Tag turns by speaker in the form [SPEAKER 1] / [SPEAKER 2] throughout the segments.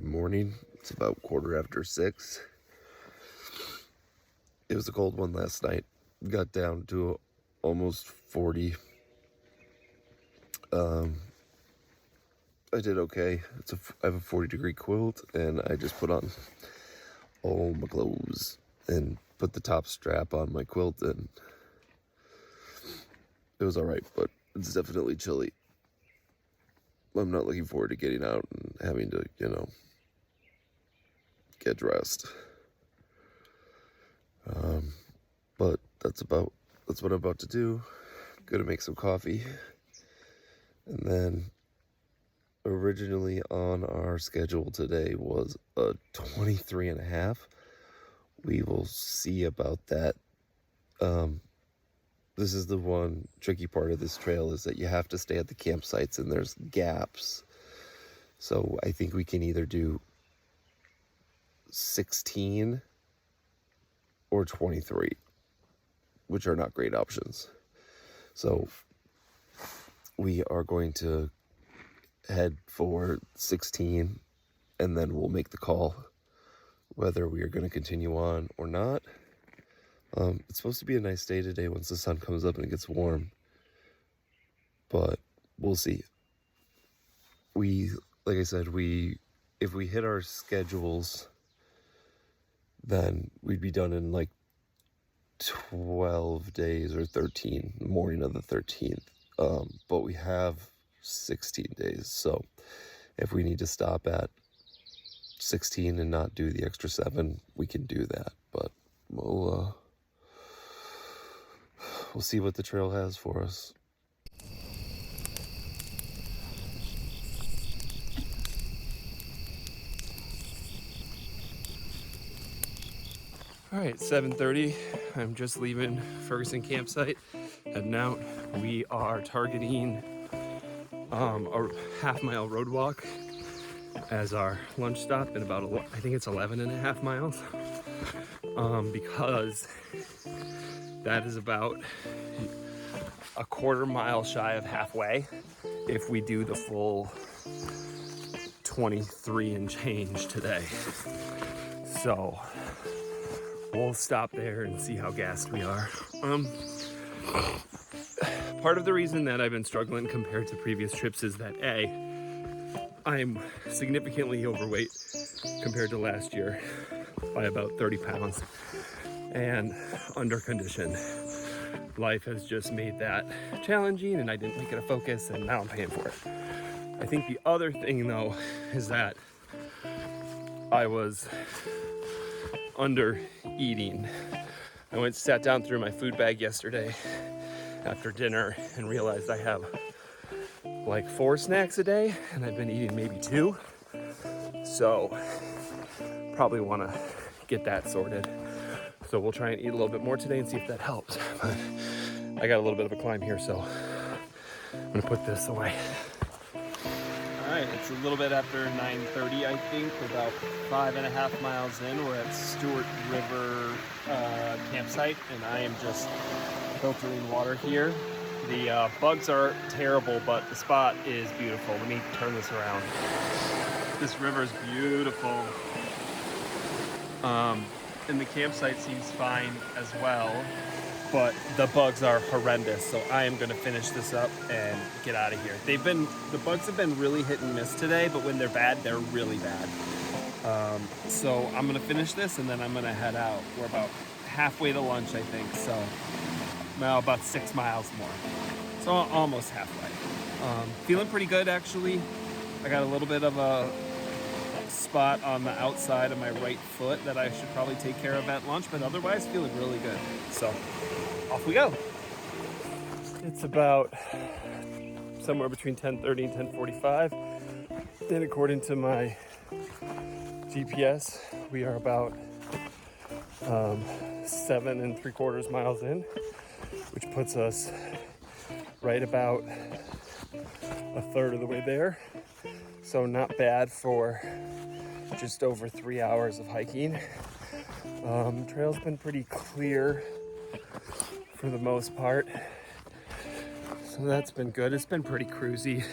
[SPEAKER 1] morning. It's about 6:15. It was a cold one last night. Got down to almost 40. I did okay. I have a 40-degree quilt, and I just put on all my clothes and put the top strap on my quilt, and it was all right, but it's definitely chilly. I'm not looking forward to getting out and having to, get dressed. But that's what I'm about to do. Gonna make some coffee. And then originally on our schedule today was a 23.5. We will see about that. This is the one tricky part of this trail, is that you have to stay at the campsites and there's gaps. So I think we can either do 16 or 23, which are not great options. So we are going to head for 16, and then we'll make the call whether we are going to continue on or not. It's supposed to be a nice day today once the sun comes up and it gets warm, but we'll see. Like I said, if we hit our schedules, then we'd be done in like 12 days or 13, the morning of the 13th. But we have 16 days, so if we need to stop at 16 and not do the extra 7, we can do that. But we'll see what the trail has for us. All right, 7:30. I'm just leaving Ferguson Campsite, heading out. We are targeting a half-mile road walk as our lunch stop in about, I think it's 11.5 miles, because that is about a quarter mile shy of halfway if we do the full 23 and change today. So we'll stop there and see how gassed we are. Part of the reason that I've been struggling compared to previous trips is that I'm significantly overweight compared to last year by about 30 pounds and under conditioned. Life has just made that challenging, and I didn't make it a focus, and now I'm paying for it. I think the other thing though is that I was under eating. I went and sat down through my food bag yesterday after dinner and realized I have like 4 snacks a day, and I've been eating maybe 2. So probably want to get that sorted. So we'll try and eat a little bit more today and see if that helps. But I got a little bit of a climb here, so I'm gonna put this away. All right, it's a little bit after 9:30, I think. We're about 5.5 miles in. We're at Stuart River campsite, and I am just filtering water here. The bugs are terrible, but the spot is beautiful. Let me turn this around. This river is beautiful. And the campsite seems fine as well, but the bugs are horrendous. So I am gonna finish this up and get out of here. The bugs have been really hit and miss today, but when they're bad, they're really bad. So I'm gonna finish this and then I'm gonna head out. We're about halfway to lunch, I think. So now about 6 miles more. So almost halfway. Feeling pretty good, actually. I got a little bit of a spot on the outside of my right foot that I should probably take care of at lunch, but otherwise feeling really good. So off we go. It's about somewhere between 10:30 and 10:45. And according to my GPS, we are about 7 3/4 miles in, which puts us right about a third of the way there. So not bad for just over 3 hours of hiking. Trail's been pretty clear for the most part, so that's been good. It's been pretty cruisy.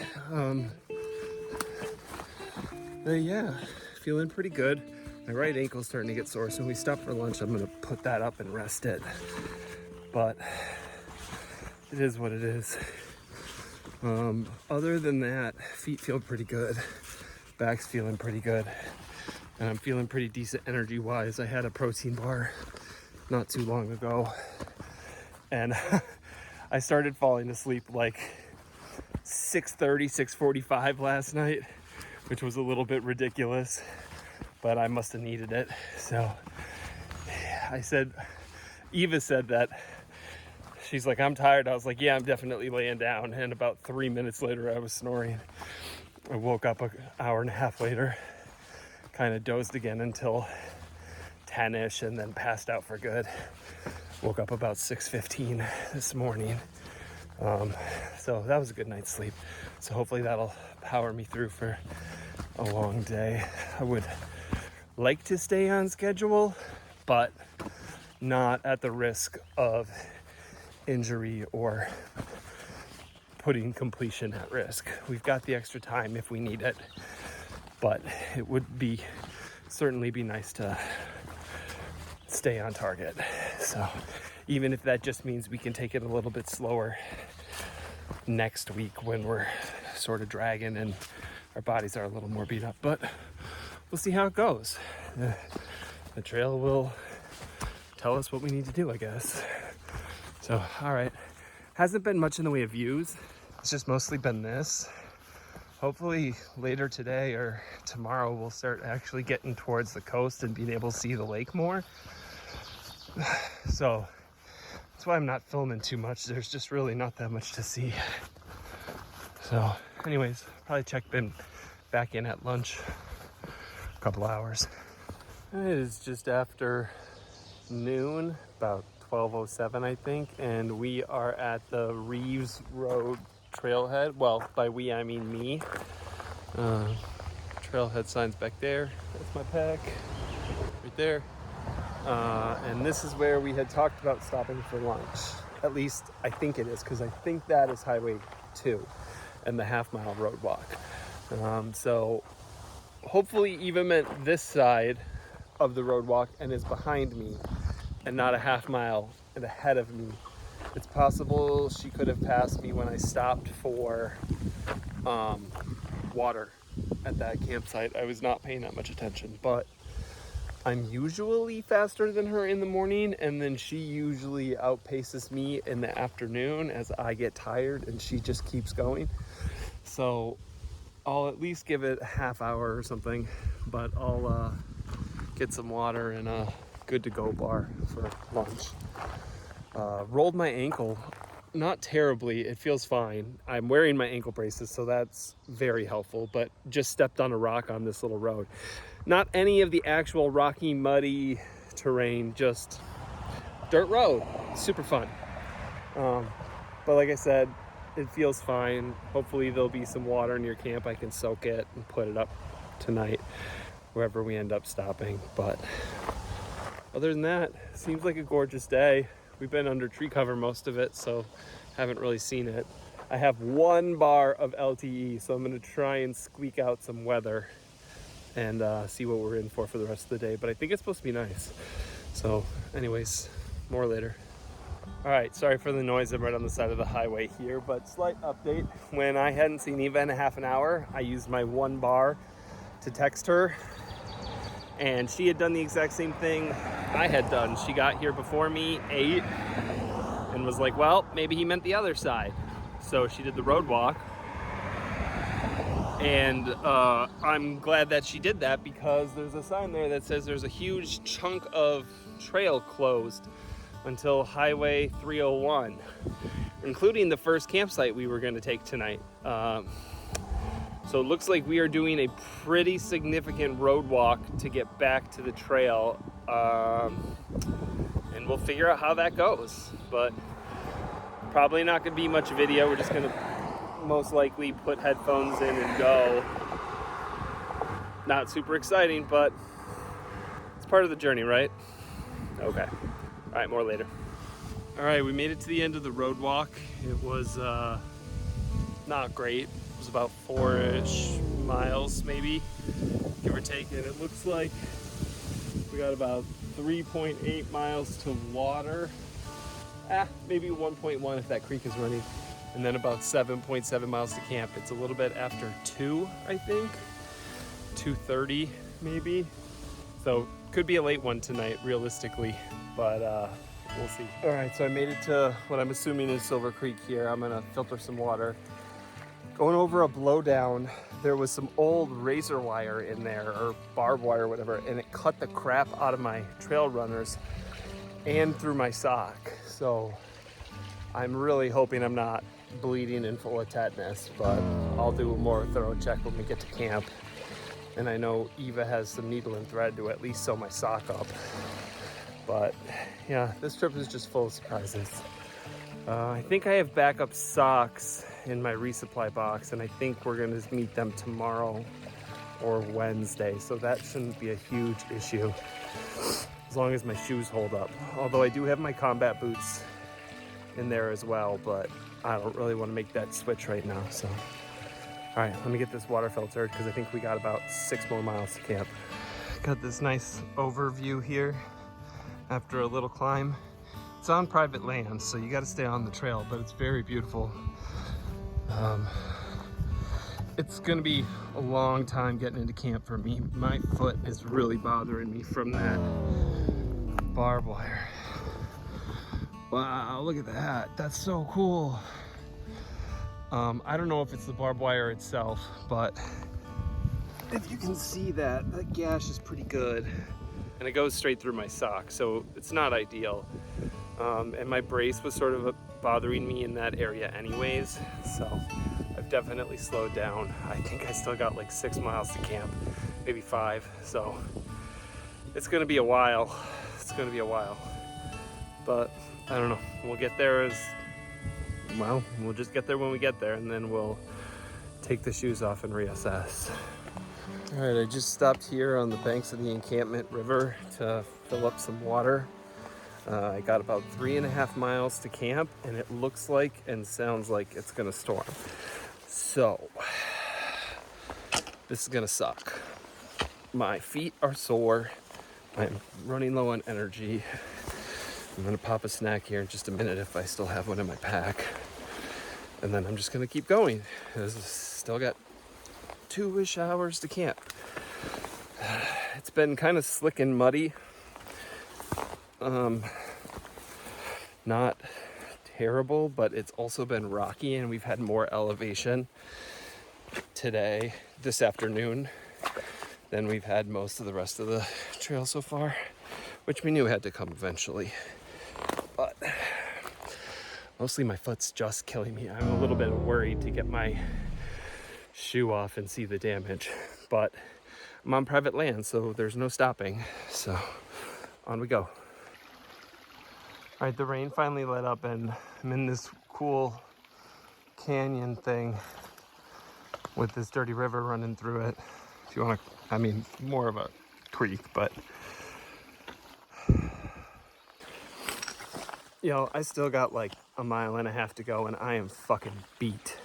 [SPEAKER 1] But yeah, feeling pretty good. My right ankle's starting to get sore, so when we stop for lunch, I'm gonna put that up and rest it. But it is what it is. Other than that, feet feel pretty good. Back's feeling pretty good. And I'm feeling pretty decent energy-wise. I had a protein bar not too long ago. And I started falling asleep like 6:30, 6:45 last night, which was a little bit ridiculous, but I must have needed it. So Eva said that. She's like, I'm tired. I was like, yeah, I'm definitely laying down. And about 3 minutes later, I was snoring. I woke up an hour and a half later, kind of dozed again until 10-ish, and then passed out for good. Woke up about 6:15 this morning. So that was a good night's sleep. So hopefully that'll power me through for a long day. I would like to stay on schedule, but not at the risk of injury or putting completion at risk. We've got the extra time if we need it, but it would certainly be nice to stay on target. So even if that just means we can take it a little bit slower next week when we're sort of dragging and our bodies are a little more beat up, but we'll see how it goes. The trail will tell us what we need to do, I guess. So, all right. Hasn't been much in the way of views. It's just mostly been this. Hopefully later today or tomorrow we'll start actually getting towards the coast and being able to see the lake more. So that's why I'm not filming too much. There's just really not that much to see. So anyways, probably check back in at lunch a couple hours. It is just after noon, about 12:07 I think, and we are at the Reeves Road trailhead. Well, by we I mean me. Trailhead sign's back there. That's my pack right there. And this is where we had talked about stopping for lunch. At least I think it is, because I think that is Highway 2 and the half-mile road walk. So hopefully Eva meant this side of the road walk and is behind me and not a half mile and ahead of me. It's possible she could have passed me when I stopped for water at that campsite. I was not paying that much attention, but I'm usually faster than her in the morning, and then she usually outpaces me in the afternoon as I get tired and she just keeps going. So I'll at least give it a half hour or something, but I'll get some water and a good to go bar for lunch. Rolled my ankle, not terribly, it feels fine. I'm wearing my ankle braces, so that's very helpful, but just stepped on a rock on this little road. Not any of the actual rocky, muddy terrain, just dirt road. Super fun. But like I said, it feels fine. Hopefully there'll be some water near camp. I can soak it and put it up tonight, wherever we end up stopping. But other than that, seems like a gorgeous day. We've been under tree cover most of it, so haven't really seen it. I have 1 bar of LTE, so I'm gonna try and squeak out some weather and see what we're in for the rest of the day. But I think it's supposed to be nice. So anyways, more later. All right, sorry for the noise. I'm right on the side of the highway here, but slight update. When I hadn't seen Eva in a half an hour, I used my 1 bar to text her, and she had done the exact same thing I had done. She got here before me, ate, and was like, well, maybe he meant the other side. So she did the road walk. And I'm glad that she did that, because there's a sign there that says there's a huge chunk of trail closed until Highway 301, including the first campsite we were going to take tonight. So it looks like we are doing a pretty significant road walk to get back to the trail, and we'll figure out how that goes. But probably not going to be much video. We're just going to most likely put headphones in and go. Not super exciting, but it's part of the journey, right? Okay. All right, more later. All right, we made it to the end of the road walk. It was not not great. It was about 4-ish miles maybe, give or take, and it looks like we got about 3.8 miles to water. Maybe 1.1 if that creek is running, and then about 7.7 miles to camp. It's a little bit after 2, I think, 2:30 maybe, so could be a late one tonight realistically, but we'll see. All right, so I made it to what I'm assuming is Silver Creek here. I'm gonna filter some water. Going over a blowdown, there was some old razor wire in there, or barbed wire or whatever, and it cut the crap out of my trail runners and through my sock. So I'm really hoping I'm not bleeding and full of tetanus, but I'll do a more thorough check when we get to camp. And I know Eva has some needle and thread to at least sew my sock up. But yeah, this trip is just full of surprises. I think I have backup socks in my resupply box, and I think we're gonna meet them tomorrow or Wednesday, so that shouldn't be a huge issue as long as my shoes hold up. Although I do have my combat boots in there as well, but I don't really want to make that switch right now. So, all right, let me get this water filtered because I think we got about 6 more miles to camp. Got this nice overview here after a little climb. It's on private land, so you got to stay on the trail, but it's very beautiful. It's gonna be a long time getting into camp for me. My foot is really bothering me from that barbed wire. Wow, look at that. That's so cool. I don't know if it's the barbed wire itself, but if you can see that gash is pretty good. And it goes straight through my sock, so it's not ideal. And my brace was sort of bothering me in that area anyways, so I've definitely slowed down. I think I still got like 6 miles to camp, maybe 5, so it's gonna be a while. It's gonna be a while, but I don't know. We'll get there we'll just get there when we get there, and then we'll take the shoes off and reassess. All right, I just stopped here on the banks of the Encampment River to fill up some water. I got about 3.5 miles to camp, and it looks like and sounds like it's gonna storm. So, this is gonna suck. My feet are sore. I'm running low on energy. I'm gonna pop a snack here in just a minute if I still have one in my pack. And then I'm just gonna keep going. Still got 2-ish hours to camp. It's been kind of slick and muddy. Not terrible, but it's also been rocky, and we've had more elevation this afternoon, than we've had most of the rest of the trail so far, which we knew had to come eventually. But mostly my foot's just killing me. I'm a little bit worried to get my shoe off and see the damage, but I'm on private land, so there's no stopping. So on we go. All right, the rain finally let up, and I'm in this cool canyon thing with this dirty river running through it. If you want to, more of a creek, but I still got like 1.5 miles to go, and I am fucking beat.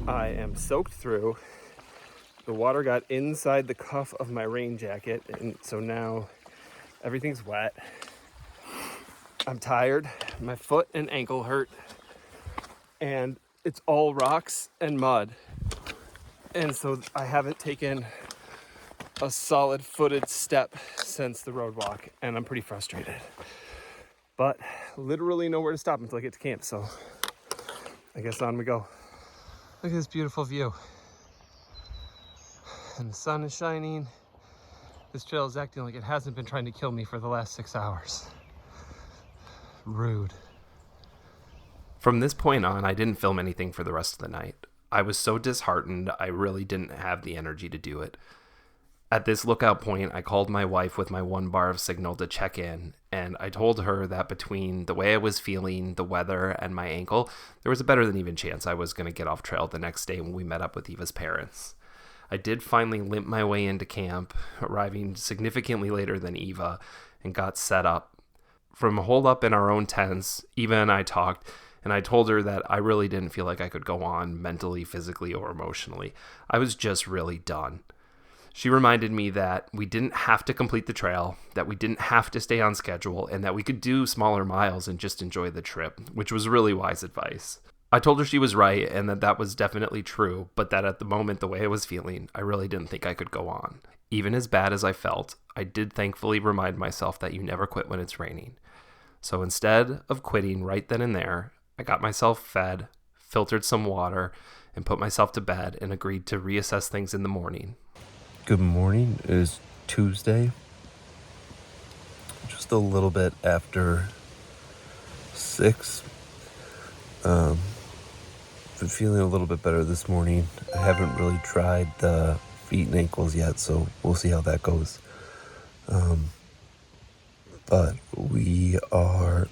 [SPEAKER 1] I am soaked through. The water got inside the cuff of my rain jacket, and so now everything's wet. I'm tired. My foot and ankle hurt, and it's all rocks and mud. And so I haven't taken a solid footed step since the Roadwalk, and I'm pretty frustrated. But literally nowhere to stop until I get to camp, so I guess on we go. Look at this beautiful view. And the sun is shining. This trail is acting like it hasn't been trying to kill me for the last 6 hours. Rude.
[SPEAKER 2] From this point on, I didn't film anything for the rest of the night. I was so disheartened, I really didn't have the energy to do it. At this lookout point, I called my wife with my 1 bar of signal to check in, and I told her that between the way I was feeling, the weather, and my ankle, there was a better than even chance I was going to get off trail the next day when we met up with Eva's parents. I did finally limp my way into camp, arriving significantly later than Eva, and got set up. From a hole up in our own tents, Eva and I talked, and I told her that I really didn't feel like I could go on mentally, physically, or emotionally. I was just really done. She reminded me that we didn't have to complete the trail, that we didn't have to stay on schedule, and that we could do smaller miles and just enjoy the trip, which was really wise advice. I told her she was right and that that was definitely true, but that at the moment, the way I was feeling, I really didn't think I could go on. Even as bad as I felt, I did thankfully remind myself that you never quit when it's raining. So instead of quitting right then and there, I got myself fed, filtered some water, and put myself to bed and agreed to reassess things in the morning.
[SPEAKER 3] Good morning. It is Tuesday. Just a little bit after 6. Been feeling a little bit better this morning. I haven't really tried the feet and ankles yet, so we'll see how that goes. But we are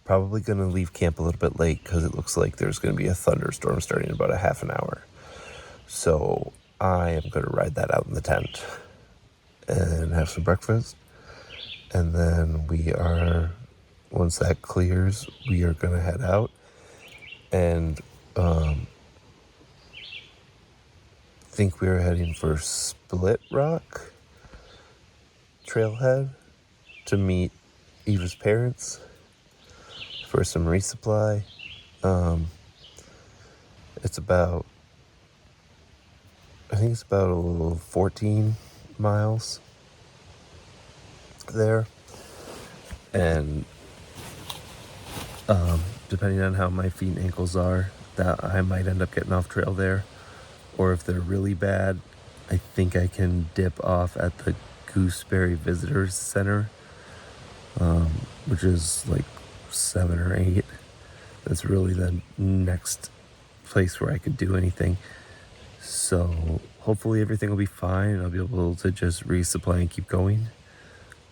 [SPEAKER 3] probably going to leave camp a little bit late because it looks like there's going to be a thunderstorm starting in about a half an hour. So I am going to ride that out in the tent and have some breakfast. And then once that clears, we are going to head out and think we are heading for Split Rock Trailhead to meet Eva's parents for some resupply. I think it's about a little 14 miles there. And depending on how my feet and ankles are, that I might end up getting off trail there. Or if they're really bad, I think I can dip off at the Gooseberry Visitors Center, which is like 7 or 8. That's really the next place where I could do anything. So hopefully everything will be fine and I'll be able to just resupply and keep going.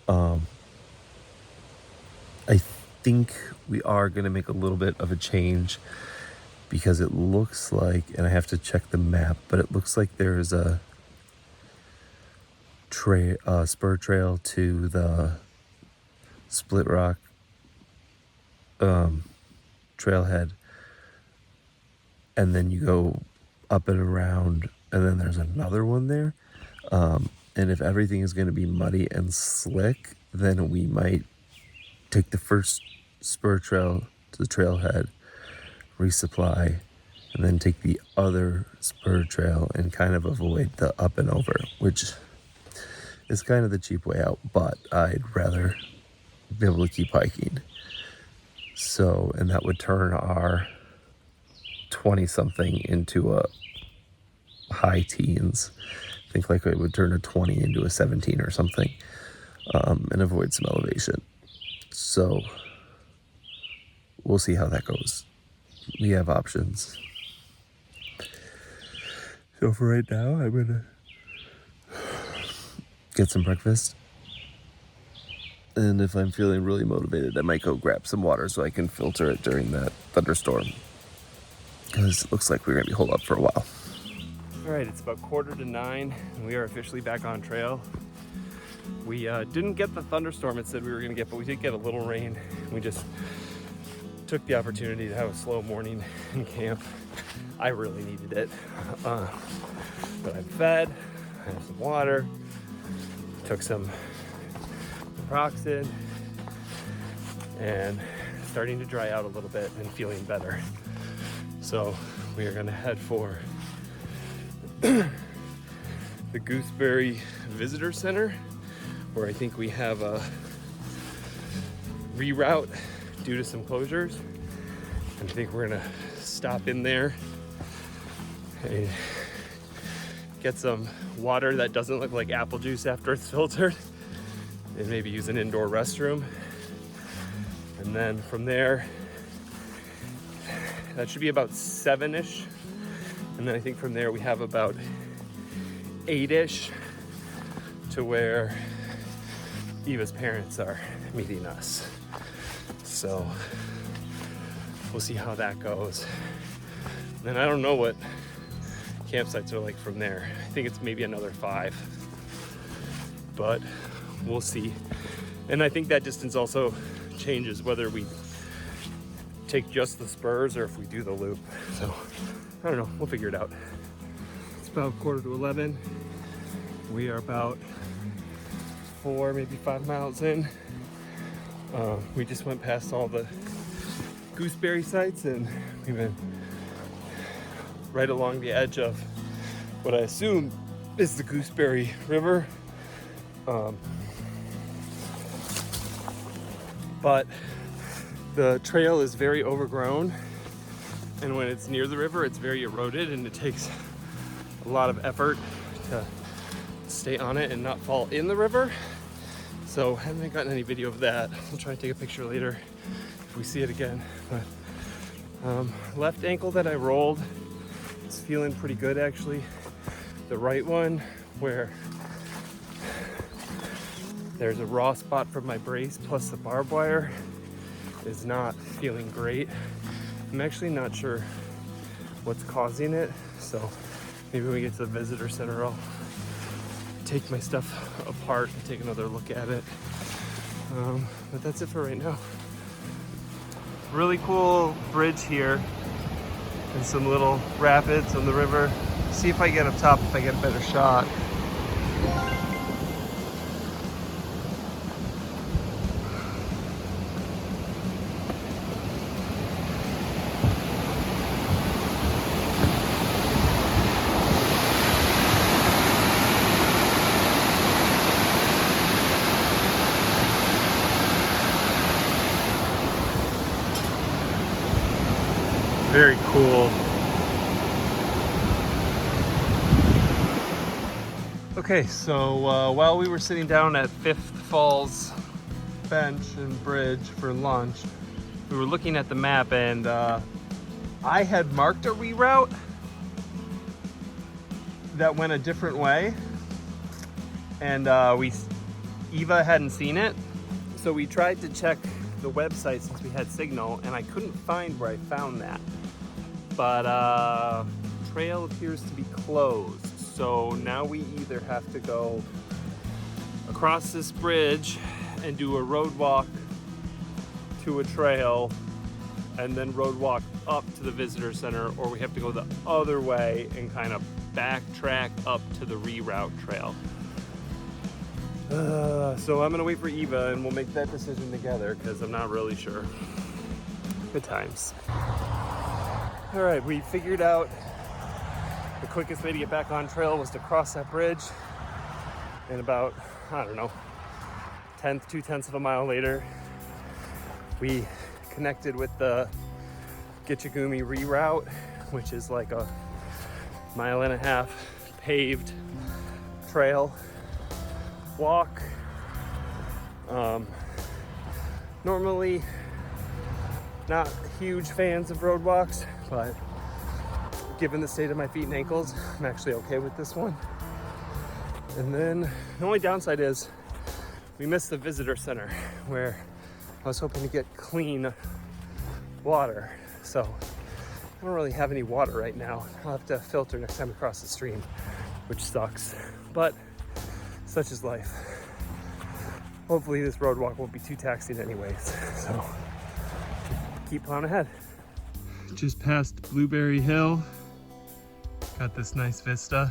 [SPEAKER 3] I think we are going to make a little bit of a change because it looks like, and I have to check the map, but it looks like there's a spur trail to the Split Rock trailhead, and then you go up and around, and then there's another one there. And if everything is going to be muddy and slick, then we might take the first spur trail to the trailhead, resupply, and then take the other spur trail and kind of avoid the up and over, which is kind of the cheap way out, but I'd rather be able to keep hiking. So, and that would turn our 20-something into a high teens. I think like it would turn a 20 into a 17 or something, and avoid some elevation. So we'll see how that goes. We have options. So for right now, I'm gonna get some breakfast. And if I'm feeling really motivated, I might go grab some water so I can filter it during that thunderstorm. Because it looks like we're gonna be holed up for a while.
[SPEAKER 1] All right, it's about 8:45 and we are officially back on trail. We didn't get the thunderstorm it said we were going to get, but we did get a little rain. We just took the opportunity to have a slow morning in camp. I really needed it. But I'm fed, I have some water, took some naproxen, and starting to dry out a little bit and feeling better. So we are going to head for the Gooseberry Visitor Center, where I think we have a reroute due to some closures. And I think we're gonna stop in there and get some water that doesn't look like apple juice after it's filtered, and maybe use an indoor restroom. And then from there, that should be about 7-ish. And then I think from there we have about 8-ish to where Eva's parents are meeting us. So we'll see how that goes. And I don't know what campsites are like from there. I think it's maybe another 5, but we'll see. And I think that distance also changes whether we take just the spurs or if we do the loop. So I don't know, we'll figure it out. It's about 10:45. We are about 4, maybe 5 miles in. We just went past all the gooseberry sites and we've been right along the edge of what I assume is the Gooseberry River. But the trail is very overgrown, and when it's near the river it's very eroded, and it takes a lot of effort to stay on it and not fall in the river. So I haven't gotten any video of that. We'll try and take a picture later if we see it again. But left ankle that I rolled, it's feeling pretty good actually. The right one, where there's a raw spot from my brace plus the barbed wire, is not feeling great. I'm actually not sure what's causing it, so maybe when we get to the visitor center I'll take my stuff apart and take another look at it. But that's it for right now. Really cool bridge here and some little rapids on the river. See if I get up top, if I get a better shot. Very cool. Okay, so while we were sitting down at Fifth Falls Bench and Bridge for lunch, we were looking at the map, and I had marked a reroute that went a different way, and Eva hadn't seen it, so we tried to check the website since we had signal, and I couldn't find where I found that. But trail appears to be closed, so now we either have to go across this bridge and do a road walk to a trail and then road walk up to the visitor center, or we have to go the other way and kind of backtrack up to the reroute trail. So I'm gonna wait for Eva and we'll make that decision together because I'm not really sure. Good times. All right, we figured out the quickest way to get back on trail was to cross that bridge. And about, I don't know, 2/10 of a mile later, we connected with the Gitchi-Gami Reroute, which is like a 1.5 mile paved trail walk. Normally not huge fans of road walks, but given the state of my feet and ankles, I'm actually okay with this one. And then the only downside is we missed the visitor center where I was hoping to get clean water. So I don't really have any water right now. I'll have to filter next time we cross the stream, which sucks, but such is life. Hopefully this road walk won't be too taxing anyways, so keep plowing ahead. Just past Blueberry Hill, got this nice vista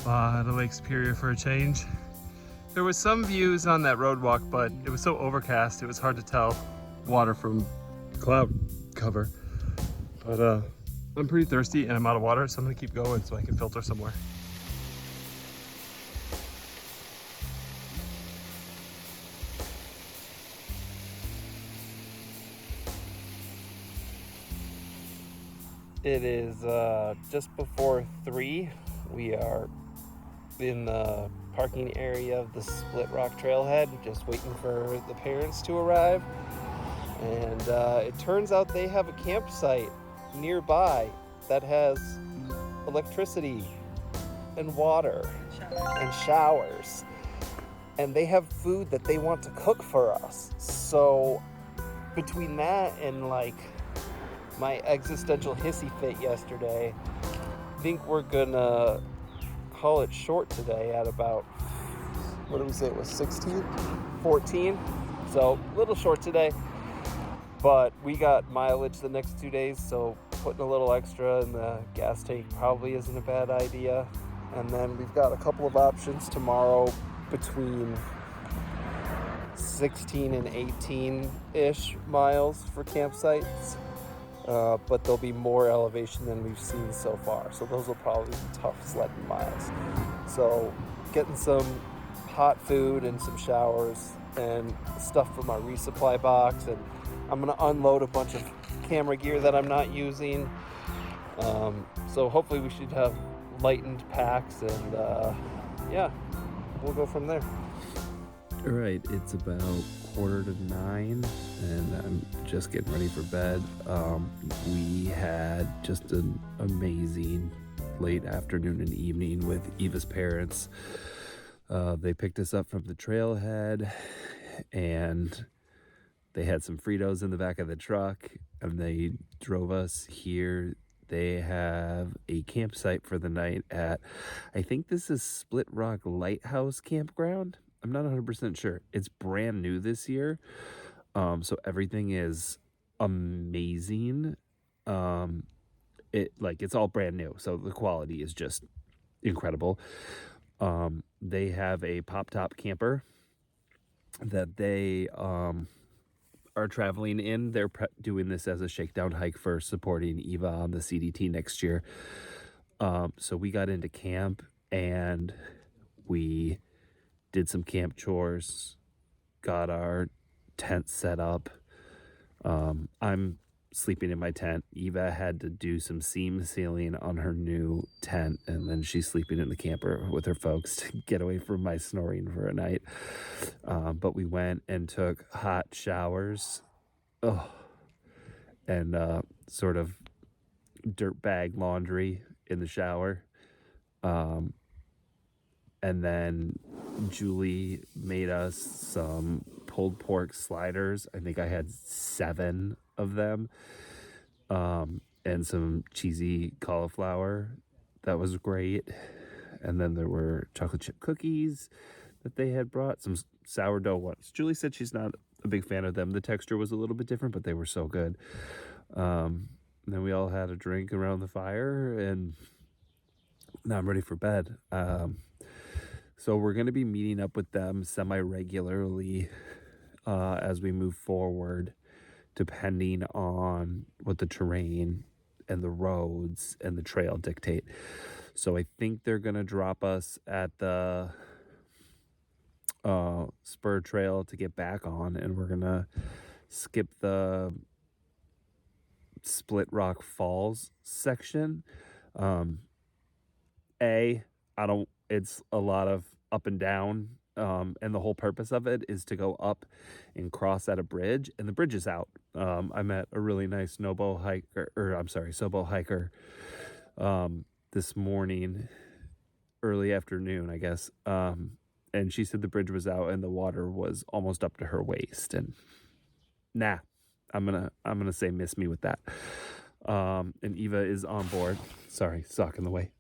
[SPEAKER 1] to Lake Superior for a change. There was some views on that road walk, but it was so overcast it was hard to tell water from cloud cover. But I'm pretty thirsty and I'm out of water, so I'm gonna keep going so I can filter somewhere. It is just before 3. We are in the parking area of the Split Rock Trailhead, just waiting for the parents to arrive. And it turns out they have a campsite nearby that has electricity and water and showers. And they have food that they want to cook for us. So between that and like my existential hissy fit yesterday, I think we're gonna call it short today at about, what did we say, it was 16? 14? So a little short today. But we got mileage the next 2 days, so putting a little extra in the gas tank probably isn't a bad idea. And then we've got a couple of options tomorrow between 16 and 18-ish miles for campsites. But there'll be more elevation than we've seen so far. So those will probably be tough sledding miles. So getting some hot food and some showers and stuff from our resupply box. And I'm gonna unload a bunch of camera gear that I'm not using. So hopefully we should have lightened packs, and yeah, we'll go from there.
[SPEAKER 3] All right, it's about 8:45, and I'm just getting ready for bed. We had just an amazing late afternoon and evening with Eva's parents. They picked us up from the trailhead, and they had some Fritos in the back of the truck, and they drove us here. They have a campsite for the night at, I think this is Split Rock Lighthouse Campground. I'm not 100% sure. It's brand new this year. So everything is amazing. It's all brand new. So the quality is just incredible. They have a pop-top camper that they are traveling in. They're doing this as a shakedown hike for supporting Eva on the CDT next year. So we got into camp and we did some camp chores, got our tent set up. I'm sleeping in my tent. Eva had to do some seam sealing on her new tent, and then she's sleeping in the camper with her folks to get away from my snoring for a night. But we went and took hot showers. And sort of dirt bag laundry in the shower. And then Julie made us some pulled pork sliders. I think I had 7 of them. And some cheesy cauliflower. That was great. And then there were chocolate chip cookies that they had brought, some sourdough ones. Julie said she's not a big fan of them. The texture was a little bit different, but they were so good. And then we all had a drink around the fire, and now I'm ready for bed. So we're going to be meeting up with them semi-regularly as we move forward, depending on what the terrain and the roads and the trail dictate. So I think they're going to drop us at the spur trail to get back on, and we're going to skip the Split Rock Falls section. It's a lot of up and down, and the whole purpose of it is to go up and cross at a bridge, and the bridge is out. I met a really nice Sobo hiker this morning, early afternoon, I guess. And she said the bridge was out and the water was almost up to her waist, and I'm gonna say miss me with that. And Eva is on board. Sorry, sock in the way.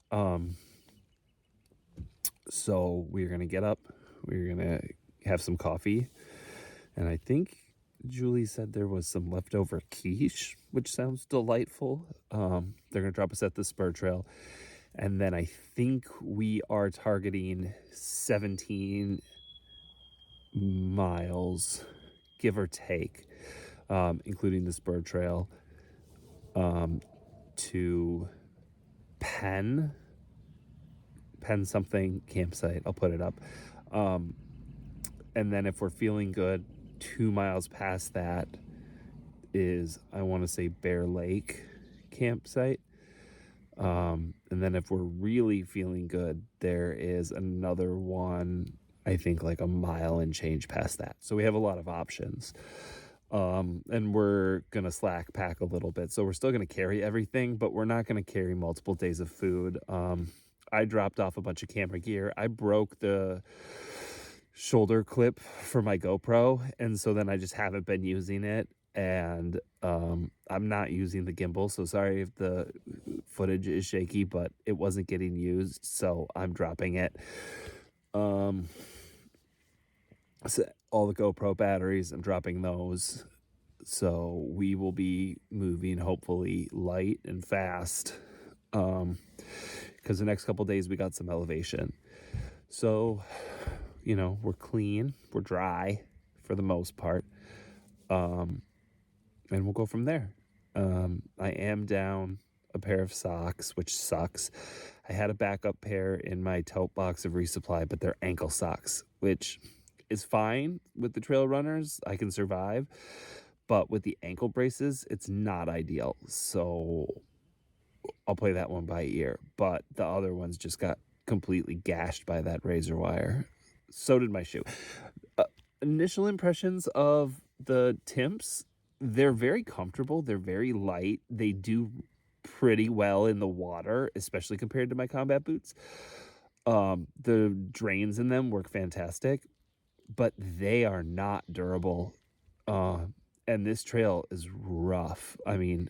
[SPEAKER 3] So we're gonna get up. We're gonna have some coffee, and I think Julie said there was some leftover quiche, which sounds delightful. They're gonna drop us at the spur trail, and then I think we are targeting 17 miles, give or take, including the spur trail, to Penn something campsite. I'll put it up. And then if we're feeling good, 2 miles past that is, I want to say, Bear Lake campsite. And then if we're really feeling good, there is another one, I think like a mile and change past that. So we have a lot of options. And we're going to slack pack a little bit. So we're still going to carry everything, but we're not going to carry multiple days of food. I dropped off a bunch of camera gear. I broke the shoulder clip for my GoPro, and so then I just haven't been using it. And I'm not using the gimbal, so sorry if the footage is shaky, but it wasn't getting used, so I'm dropping it. So all the GoPro batteries, I'm dropping those.
[SPEAKER 1] So we will be moving hopefully light and fast, because the next couple days we got some elevation. So, we're clean, we're dry for the most part, and we'll go from there. I am down a pair of socks, which sucks. I had a backup pair in my tote box of resupply, but they're ankle socks, which is fine with the trail runners. I can survive. But with the ankle braces, it's not ideal. So I'll play that one by ear. But the other ones just got completely gashed by that razor wire. So did my shoe. Initial impressions of the Timps, they're very comfortable. They're very light. They do pretty well in the water, especially compared to my combat boots. The drains in them work fantastic, but they are not durable. And this trail is rough. I mean,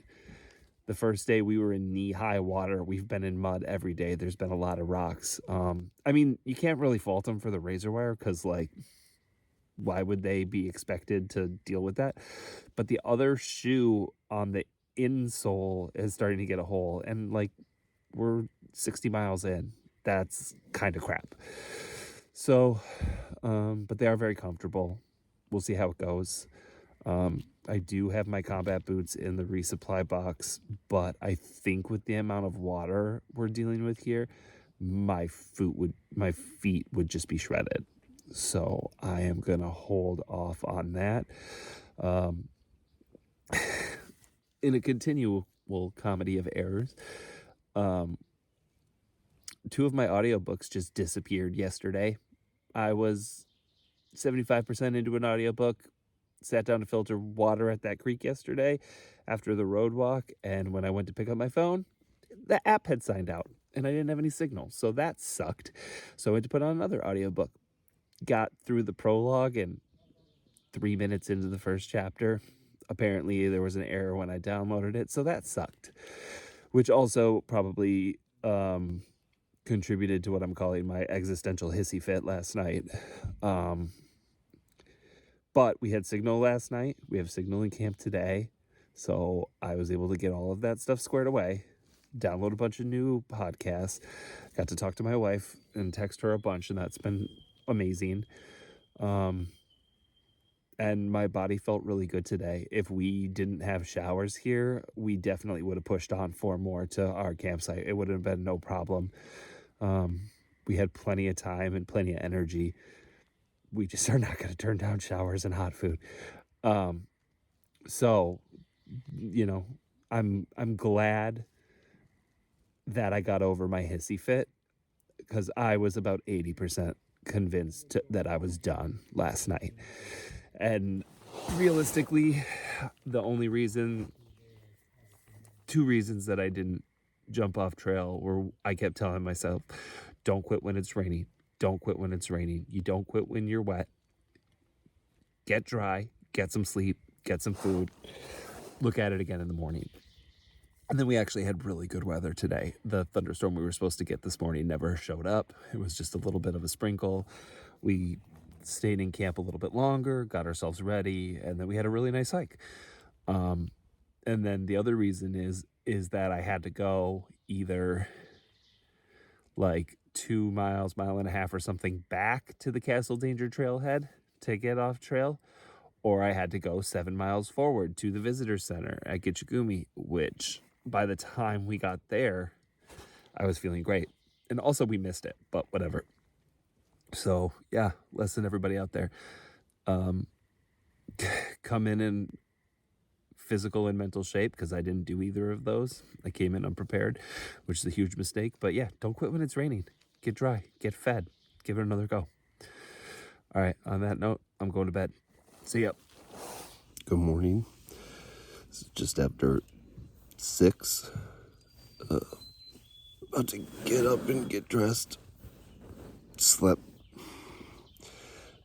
[SPEAKER 1] the first day we were in knee-high water. We've been in mud every day. There's been a lot of rocks. I mean, you can't really fault them for the razor wire because, why would they be expected to deal with that? But the other shoe on the insole is starting to get a hole. And, we're 60 miles in. That's kind of crap. So, but they are very comfortable. We'll see how it goes. I do have my combat boots in the resupply box, but I think with the amount of water we're dealing with here, my feet would just be shredded. So I am going to hold off on that. In a continual comedy of errors, two of my audiobooks just disappeared yesterday. I was 75% into an audiobook, sat down to filter water at that creek yesterday after the Roadwalk, and when I went to pick up my phone, the app had signed out, and I didn't have any signal, so that sucked. So I had to put on another audiobook. Got through the prologue, and 3 minutes into the first chapter, apparently there was an error when I downloaded it, so that sucked, which also probably contributed to what I'm calling my existential hissy fit last night. But we had signal last night. We have signal in camp today. So I was able to get all of that stuff squared away, download a bunch of new podcasts, got to talk to my wife and text her a bunch, and that's been amazing. And my body felt really good today. If we didn't have showers here, we definitely would have pushed on 4 more to our campsite. It would have been no problem. We had plenty of time and plenty of energy. We just are not going to turn down showers and hot food. So, I'm glad that I got over my hissy fit, because I was about 80% convinced that I was done last night. And realistically, the only two reasons that I didn't jump off trail were I kept telling myself, don't quit when it's raining. Don't quit when it's raining. You don't quit when you're wet. Get dry, get some sleep, get some food, look at it again in the morning. And then we actually had really good weather today. The thunderstorm we were supposed to get this morning never showed up. It was just a little bit of a sprinkle. We stayed in camp a little bit longer, got ourselves ready, and then we had a really nice hike. And then the other reason is that I had to go either 2 miles, mile and a half or something back to the Castle Danger trailhead to get off trail, or I had to go 7 miles forward to the visitor center at Gitchi-Gami, which by the time we got there, I was feeling great. And also we missed it, but whatever. So yeah, listen, everybody out there, come in physical and mental shape, because I didn't do either of those. I came in unprepared, which is a huge mistake. But yeah, don't quit when it's raining. Get dry, get fed, give it another go. All right, on that note, I'm going to bed. See ya.
[SPEAKER 3] Good morning. This is just after 6. About to get up and get dressed. Slept.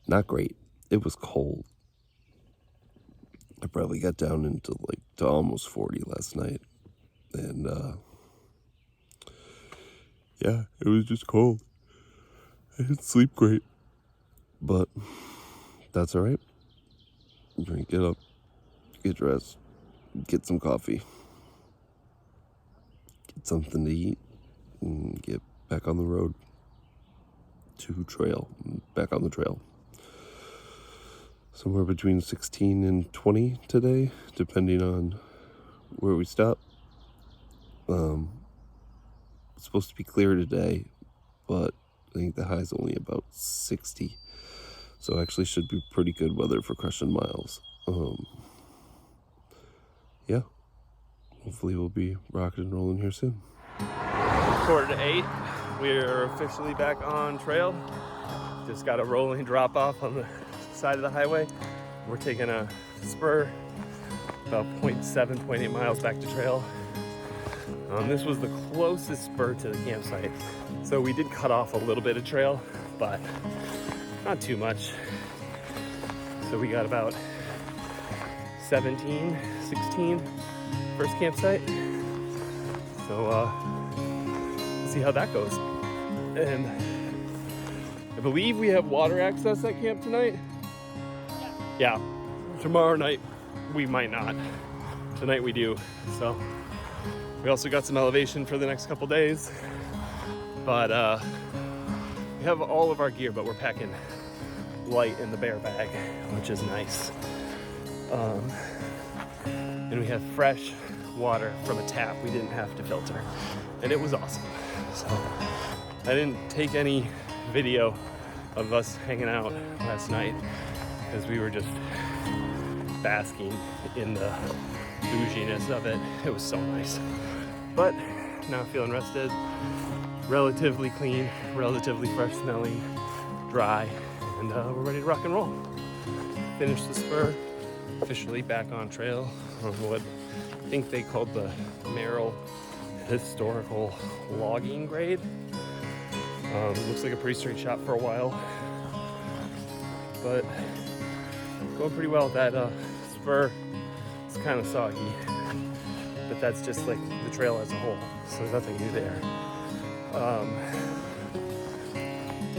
[SPEAKER 3] Not great. It was cold. I probably got down into to almost 40 last night. And yeah, it was just cold. I didn't sleep great. But that's all right. I'm going to get up, get dressed, get some coffee, get something to eat, and get back on the road to back on the trail. Somewhere between 16 and 20 today, depending on where we stop. It's supposed to be clear today, but I think the high is only about 60. So actually should be pretty good weather for crushing miles. Yeah. Hopefully we'll be rocking and rolling here soon.
[SPEAKER 1] 7:45. We're officially back on trail. Just got a rolling drop off on the side of the highway. We're taking a spur about 0.7, 0.8 miles back to trail. This was the closest spur to the campsite. So we did cut off a little bit of trail, but not too much. So we got about 17, 16 first campsite. So we'll see how that goes. And I believe we have water access at camp tonight. Yeah. Tomorrow night we might not. Tonight we do. So we also got some elevation for the next couple days. But we have all of our gear, but we're packing light in the bear bag, which is nice. And we have fresh water from a tap we didn't have to filter, and it was awesome. So I didn't take any video of us hanging out last night because we were just basking in the bouginess of it. It was so nice. But now feeling rested, relatively clean, relatively fresh smelling, dry, and we're ready to rock and roll. Finished the spur, officially back on trail on what I think they called the Merrill Historical Logging Grade. Looks like a pretty straight shot for a while, but going pretty well. That spur is kind of soggy, but that's just like the trail as a whole, so there's nothing new there.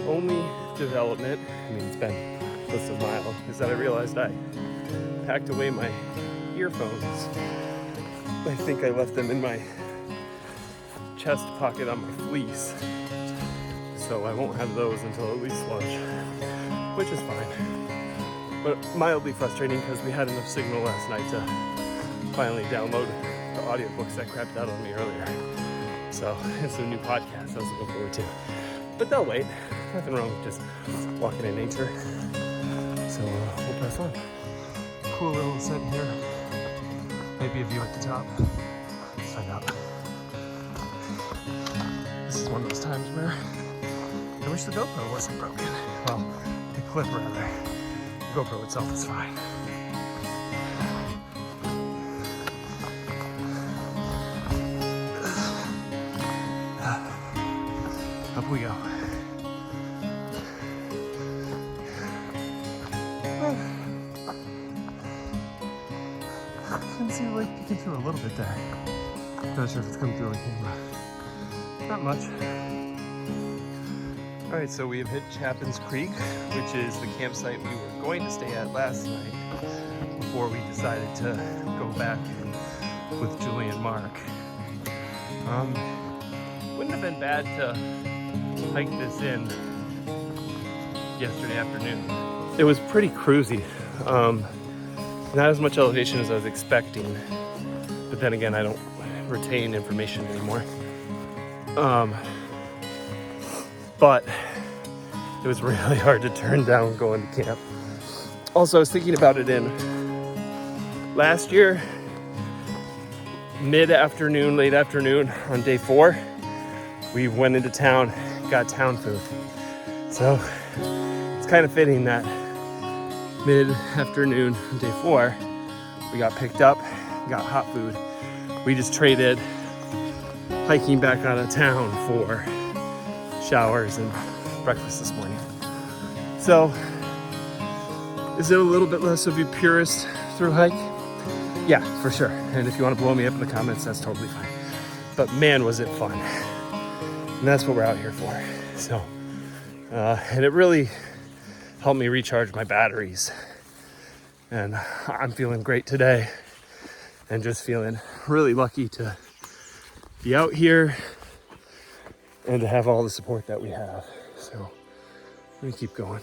[SPEAKER 1] Only development, I mean it's been less than a mile, is that I realized I packed away my earphones. I think I left them in my chest pocket on my fleece, so I won't have those until at least lunch, which is fine, but mildly frustrating because we had enough signal last night to finally download the audiobooks that crapped out on me earlier. So it's a new podcast I was looking forward to, but they'll wait. Nothing wrong with just walking in nature. So we'll press on. Cool little set here. Maybe a view at the top. Let's find out. This is one of those times where I wish the GoPro wasn't broken. Well, the clip rather. The GoPro itself is fine. Up we go. I can see the light peeking through a little bit there. Not sure if it's coming through on camera. Not much. Alright, so we have hit Chapin's Creek, which is the campsite we were going to stay at last night before we decided to go back with Julie and Mark. Wouldn't have been bad to hike this in yesterday afternoon. It was pretty cruisy. Not as much elevation as I was expecting, but then again, I don't retain information anymore. But it was really hard to turn down going to camp. Also, I was thinking about it in last year, mid-afternoon, late afternoon on day 4, we went into town, got town food. So it's kind of fitting that mid-afternoon on day 4, we got picked up, got hot food. We just traded hiking back out of town for showers and breakfast this morning. So, is it a little bit less of a purist through hike? Yeah, for sure. And if you want to blow me up in the comments, that's totally fine. But man, was it fun. And that's what we're out here for. So, and it really helped me recharge my batteries. And I'm feeling great today and just feeling really lucky to be out here and to have all the support that we have. So let me keep going.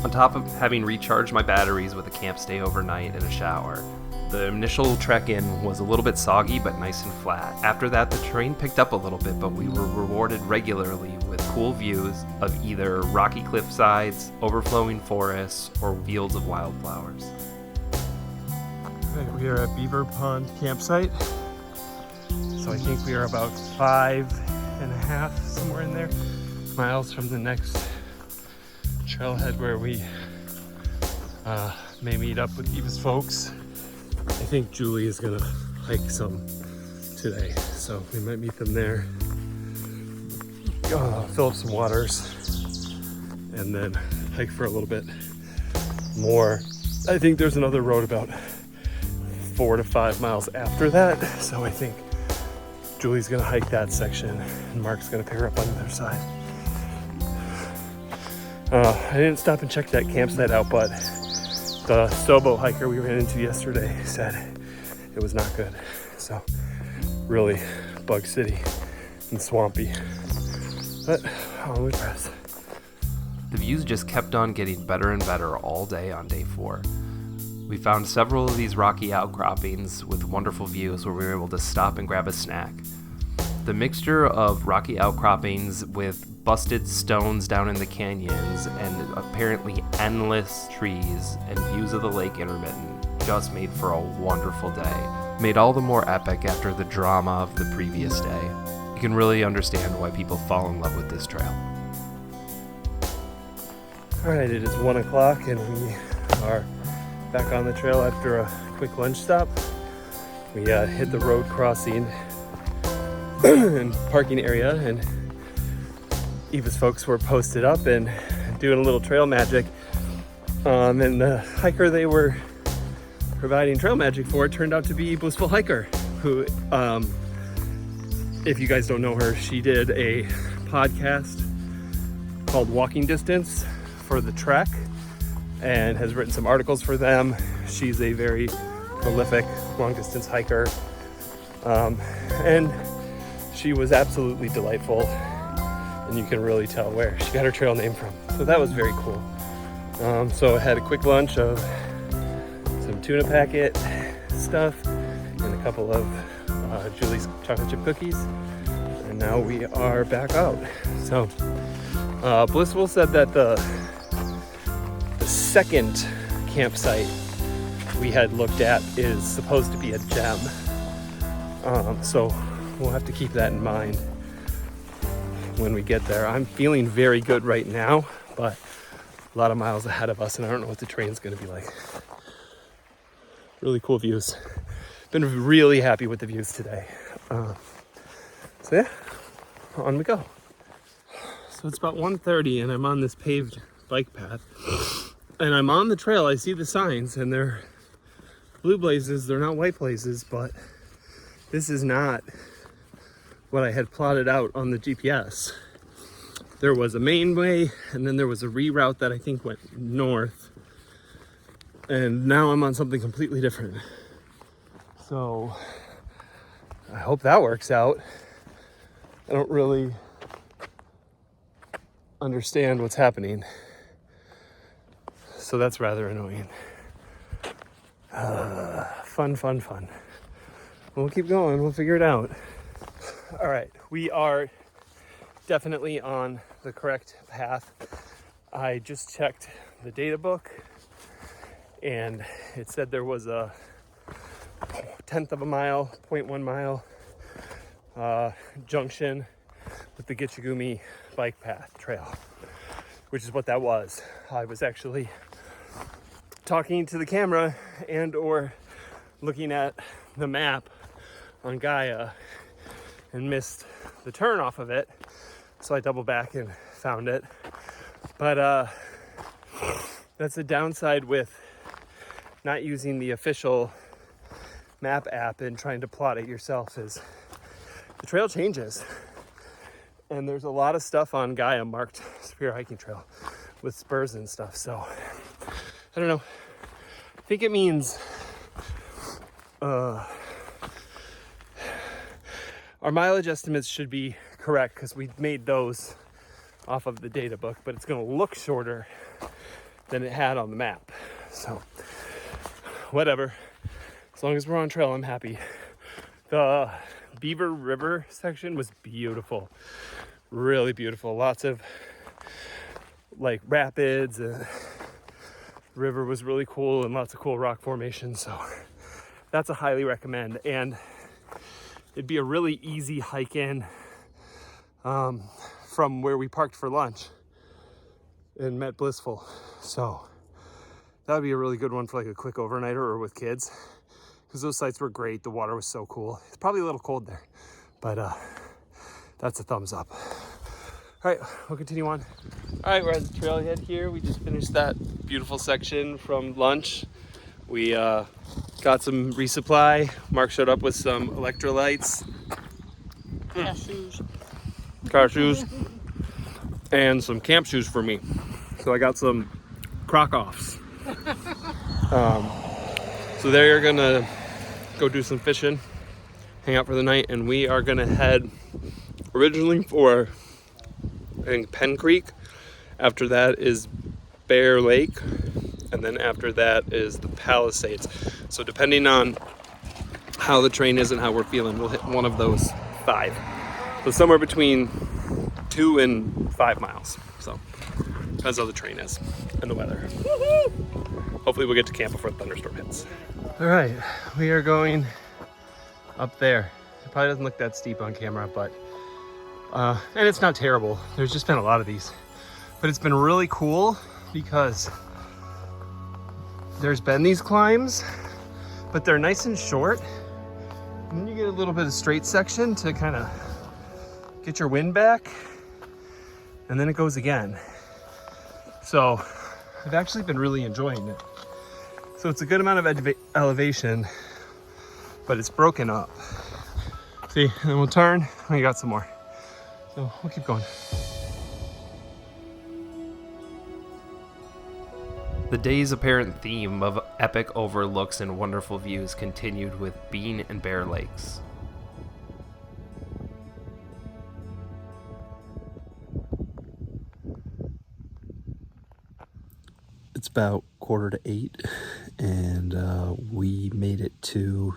[SPEAKER 2] On top of having recharged my batteries with a camp stay overnight and a shower, the initial trek in was a little bit soggy but nice and flat. After that, the terrain picked up a little bit, but we were rewarded regularly with cool views of either rocky cliff sides, overflowing forests, or fields of wildflowers.
[SPEAKER 1] Right, we are at Beaver Pond Campsite. So I think we are about 5.5, somewhere in there, miles from the next trailhead where we may meet up with Eva's folks. I think Julie is gonna hike some today, so we might meet them there. Fill up some waters and then hike for a little bit more. I think there's another road about 4 to 5 miles after that, so I think Julie's gonna hike that section and Mark's gonna pick her up on the other side. I didn't stop and check that campsite out, but the Sobo hiker we ran into yesterday said it was not good. So really bug city and swampy, but on we press.
[SPEAKER 2] The views just kept on getting better and better all day on day 4. We found several of these rocky outcroppings with wonderful views where we were able to stop and grab a snack. The mixture of rocky outcroppings with busted stones down in the canyons and apparently endless trees and views of the lake intermittent just made for a wonderful day. Made all the more epic after the drama of the previous day. You can really understand why people fall in love with this trail.
[SPEAKER 1] All right, it is 1 o'clock and we are back on the trail after a quick lunch stop. We hit the road crossing and parking area, and Eva's folks were posted up and doing a little trail magic. And the hiker they were providing trail magic for turned out to be Blissful Hiker, who, if you guys don't know her, she did a podcast called Walking Distance for the Trek and has written some articles for them. She's a very prolific long distance hiker. And she was absolutely delightful, and you can really tell where she got her trail name from. So that was very cool. So I had a quick lunch of some tuna packet stuff and a couple of Julie's chocolate chip cookies, and now we are back out. So Blissful said that the second campsite we had looked at is supposed to be a gem. So we'll have to keep that in mind when we get there. I'm feeling very good right now, but a lot of miles ahead of us, and I don't know what the terrain's gonna be like. Really cool views. Been really happy with the views today. So yeah, on we go. So it's about 1:30 and I'm on this paved bike path. And I'm on the trail, I see the signs and they're blue blazes, they're not white blazes, but this is not what I had plotted out on the GPS. There was a main way and then there was a reroute that I think went north. And now I'm on something completely different. So I hope that works out. I don't really understand what's happening. So that's rather annoying. Fun. We'll keep going, we'll figure it out. All right, we are definitely on the correct path. I just checked the data book and it said there was a 1/10 of a mile, 0.1 mile junction with the Gitchi-Gami bike path trail, which is what that was. I was actually talking to the camera and or looking at the map on Gaia and missed the turn off of it, so I doubled back and found it. But that's the downside with not using the official map app and trying to plot it yourself, is the trail changes. And there's a lot of stuff on Gaia marked Superior Hiking Trail with spurs and stuff. So I don't know. think it means our mileage estimates should be correct because we made those off of the data book, but it's going to look shorter than it had on the map. So whatever, as long as we're on trail, I'm happy. The Beaver River section was beautiful, really beautiful. Lots of like rapids, the river was really cool and lots of cool rock formations. So that's a highly recommend, and it'd be a really easy hike in from where we parked for lunch and met Blissful. So that would be a really good one for like a quick overnighter or with kids, because those sites were great. The water was so cool. It's probably a little cold there, but that's a thumbs up. All right, we'll continue on. All right, we're at the trailhead here. We just finished that beautiful section from lunch. We got some resupply. Mark showed up with some electrolytes. Cashews. And some camp shoes for me. So I got some Croc-Offs. So they're gonna go do some fishing, hang out for the night, and we are gonna head originally for, I think, Penn Creek. After that is Bear Lake, and then after that is the Palisades. So depending on how the train is and how we're feeling, we'll hit one of those 5. So somewhere between 2 and 5 miles. So depends how the train is and the weather. Hopefully we'll get to camp before the thunderstorm hits. All right, we are going up there. It probably doesn't look that steep on camera, but and it's not terrible. There's just been a lot of these, but it's been really cool because there's been these climbs, but they're nice and short. And then you get a little bit of straight section to kind of get your wind back, and then it goes again. So I've actually been really enjoying it. So it's a good amount of elevation, but it's broken up. See, and then we'll turn, and we got some more. So we'll keep going.
[SPEAKER 2] The day's apparent theme of epic overlooks and wonderful views continued with Bean and Bear Lakes.
[SPEAKER 3] It's about 7:45, and we made it to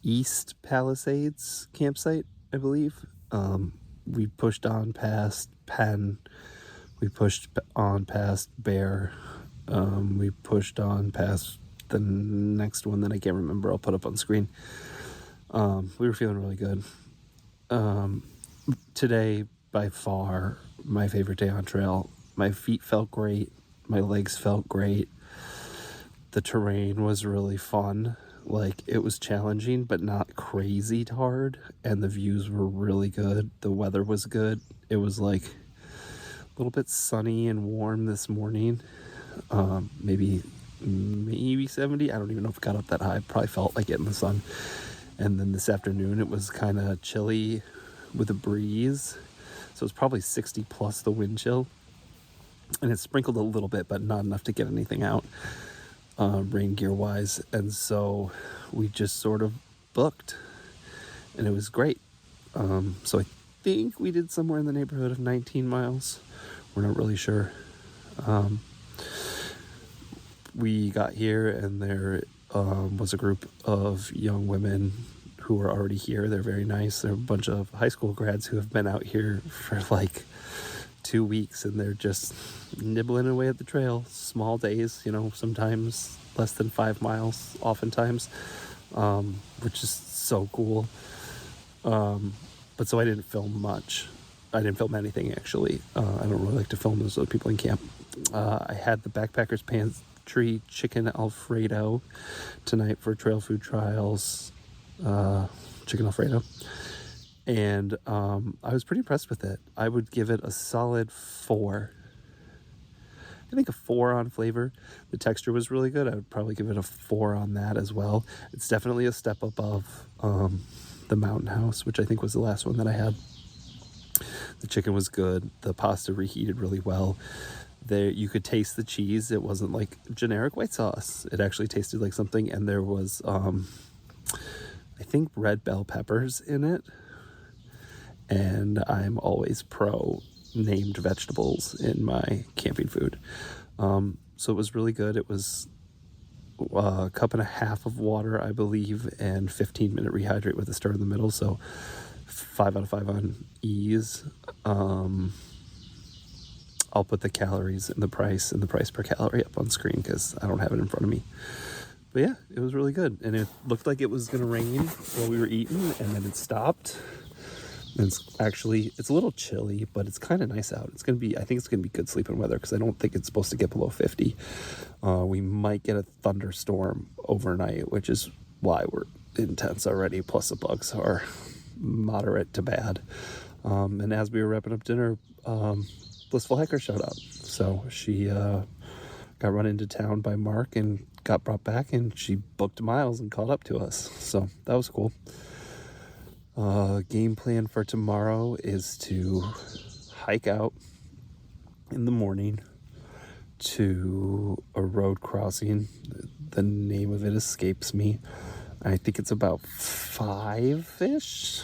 [SPEAKER 3] East Palisades Campsite, I believe. We pushed on past Penn, we pushed on past Bear, we pushed on past the next one that I can't remember. I'll put up on screen. We were feeling really good. Today, by far, my favorite day on trail. My feet felt great. My legs felt great. The terrain was really fun. Like, it was challenging, but not crazy hard. And the views were really good. The weather was good. It was like a little bit sunny and warm this morning. Maybe 70. I don't even know if it got up that high. Probably felt like it in the sun. And then this afternoon, it was kind of chilly with a breeze. So it's probably 60 plus the wind chill. And it sprinkled a little bit, but not enough to get anything out, rain gear wise. And so we just sort of booked, and it was great. So I think we did somewhere in the neighborhood of 19 miles. We're not really sure. We got here, and there was a group of young women who were already here. They're very nice. They're a bunch of high school grads who have been out here for like 2 weeks, and they're just nibbling away at the trail. Small days, you know, sometimes less than 5 miles, oftentimes, which is so cool. But so I didn't film much. I didn't film anything, actually. I don't really like to film those other people in camp. I had the Backpackers Pantry chicken Alfredo tonight for trail food trials. Chicken Alfredo. And I was pretty impressed with it. I would give it a solid 4. I think a 4 on flavor. The texture was really good. I would probably give it a 4 on that as well. It's definitely a step above the Mountain House, which I think was the last one that I had. The chicken was good. The pasta reheated really well. There, you could taste the cheese. It wasn't like generic white sauce. It actually tasted like something, and there was, I think, red bell peppers in it. And I'm always pro named vegetables in my camping food. So it was really good. It was a cup and a half of water, I believe, and 15-minute rehydrate with a stir in the middle. So 5 out of 5 on ease. I'll put the calories and the price per calorie up on screen because I don't have it in front of me. But yeah, it was really good. And it looked like it was going to rain while we were eating, and then it stopped. And it's a little chilly, but it's kind of nice out. I think it's going to be good sleeping weather because I don't think it's supposed to get below 50. We might get a thunderstorm overnight, which is why we're intense already. Plus the bugs are moderate to bad. And as we were wrapping up dinner, Blissful Hiker showed up. So she got run into town by Mark and got brought back, and she booked miles and caught up to us. So that was cool. Game plan for tomorrow is to hike out in the morning to a road crossing. The name of it escapes me. I think it's about 5-ish.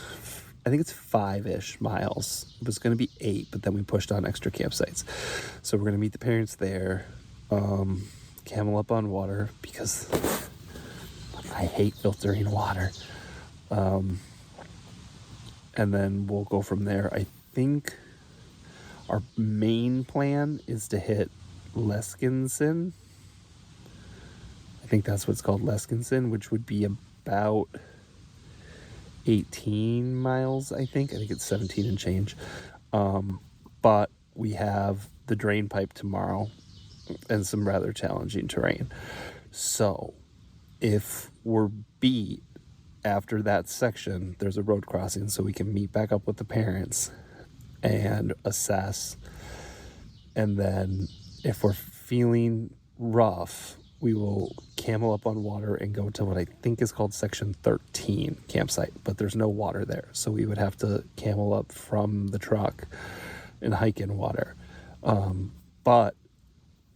[SPEAKER 3] I think it's 5-ish miles. It was going to be 8, but then we pushed on extra campsites. So we're going to meet the parents there, camel up on water because I hate filtering water. And then we'll go from there. I think our main plan is to hit Leskinson. I think that's what's called, Leskinson, which would be about 18 miles, I think it's 17 and change. But we have the drain pipe tomorrow and some rather challenging terrain. So if we're beat after that section, there's a road crossing, so we can meet back up with the parents and assess. And then if we're feeling rough, we will camel up on water and go to what I think is called section 13 campsite, but there's no water there. So we would have to camel up from the truck and hike in water. But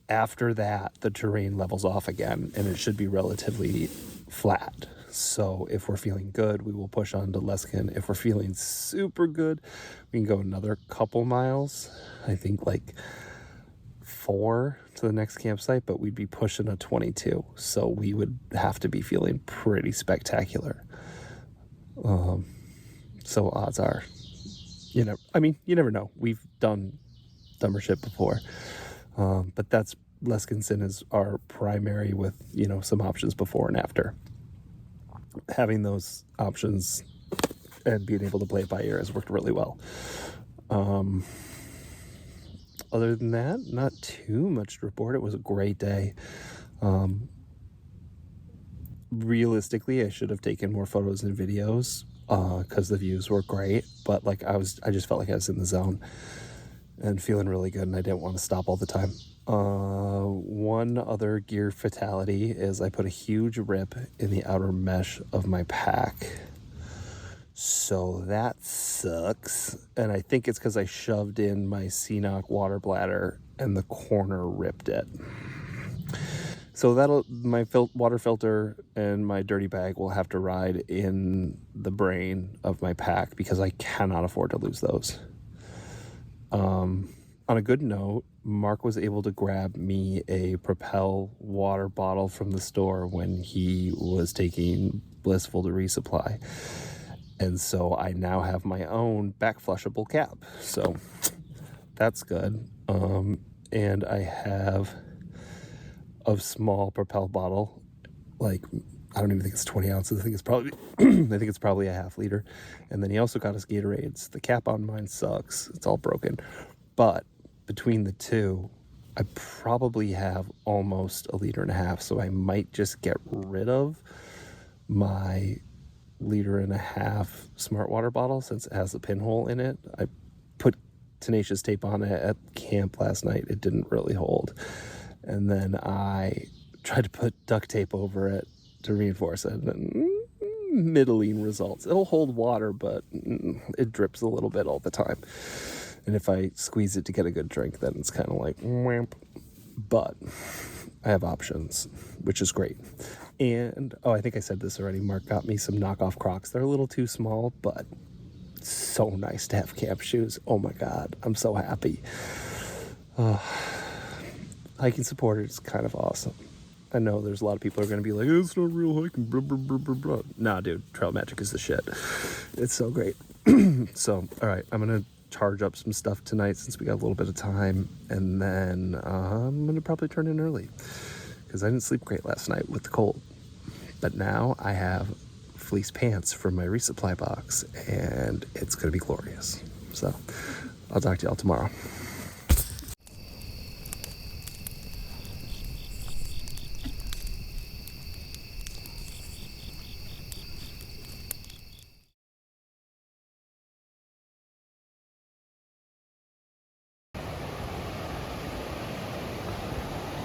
[SPEAKER 3] after that, the terrain levels off again and it should be relatively flat. So if we're feeling good, we will push on to Leskin. If we're feeling super good, we can go another couple miles. I think like 4 to the next campsite, but we'd be pushing a 22. So we would have to be feeling pretty spectacular. So odds are, you never know. We've done dumber shit before. But that's Leskinson is our primary with, some options before and after. Having those options and being able to play it by ear has worked really well. Other than that, not too much to report. It was a great day. Realistically, I should have taken more photos and videos because the views were great. But I just felt like I was in the zone and feeling really good, and I didn't want to stop all the time. One other gear fatality is I put a huge rip in the outer mesh of my pack. So that sucks. And I think it's because I shoved in my CNOC water bladder and the corner ripped it. So my water filter and my dirty bag will have to ride in the brain of my pack because I cannot afford to lose those. On a good note, Mark was able to grab me a Propel water bottle from the store when he was taking Blissful to resupply. And so I now have my own back flushable cap. So that's good. And I have a small Propel bottle. I don't even think it's 20 ounces. I think it's probably a half liter. And then he also got us Gatorades. The cap on mine sucks. It's all broken. But between the two, I probably have almost 1.5 liters. So I might just get rid of my 1.5 liter smart water bottle since it has a pinhole in it. I put tenacious tape on it at camp last night. It didn't really hold. And then I tried to put duct tape over it to reinforce it. And middling results. It'll hold water, but it drips a little bit all the time. And if I squeeze it to get a good drink, then it's kind of like, whamp. But I have options, which is great. And, oh, I think I said this already. Mark got me some knockoff Crocs. They're a little too small, but so nice to have camp shoes. Oh my God, I'm so happy. Hiking supporter is kind of awesome. I know there's a lot of people who are going to be like, it's not real hiking, blah, blah, blah, blah, blah. Nah, dude, Trail Magic is the shit. It's so great. So, all right, I'm going to charge up some stuff tonight since we got a little bit of time. And then I'm going to probably turn in early because I didn't sleep great last night with the cold. But now I have fleece pants from my resupply box, and it's going to be glorious. So I'll talk to y'all tomorrow.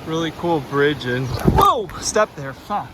[SPEAKER 1] Really cool bridge, and whoa, step there, fuck.